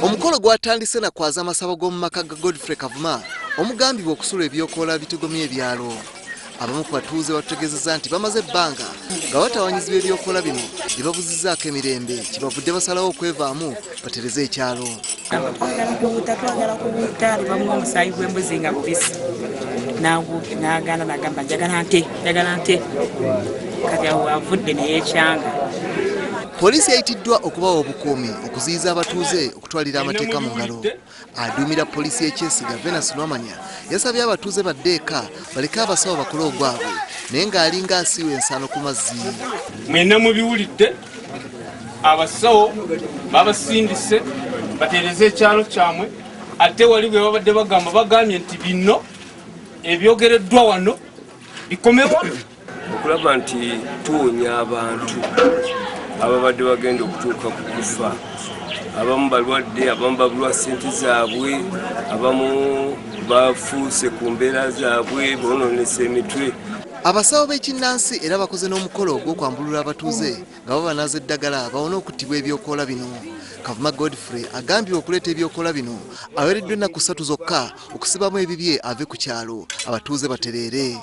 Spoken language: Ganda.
Omukolo gwatandise na kwaza amasabo g'omu maka ga Godfrey Kavuma omugambibwa okusula ebyokoola bitugomye ebyalo. Abamu ku batuuze batutegeezezza nti bamaze ebbanga nga batawanyizibwa ebyokoola bino bye babuzizzaako emirembe kibavudde basalawo okwevaamu batereze ekyalo. Twagala kubuuta bamuwa omusaayi gw'embuzi nga bubisi n'agaana n'agamba njagala nte kati awo avudde neyeekyanga. Poliisi yayitiddwa okubawa obukuumi okuziyiza abatuuze okutwalira amateeka mu ngalo. Aduumira poliisi y'Ekyesiga Venus Lwamanya yasabye abatuuze badde eka baleke abasawo bakole ogwabwe naye ng'alinga asiiwa ensaano ku mazzi. Mwenna mubiwulidde abasawo babasindise batereze ekyalo kyamwe ate wali bwe babadde bagambye nti bino ebyogereddwa wano bikomewo okulaba nti tuwonya abantu ababadde bagenda okutuuka ku kufa. Abamu balwadde, abamu babulwa ssente zaabwe, abamu bafuuse ku mbeera zaabwe bonoonesa emitwe. Abasawo b'ekinnansi era bakoze n'omukolo ogw'okwambulula abatuuze nga babanaza eddagala bawone okuttibwa ebyokoola bino. Kavuma Godfrey agambye okuleeta ebyokoola bino aweereddwa ennaku 3 zokka okusibamu ebibye ave ku kyalo abatuuze batereere.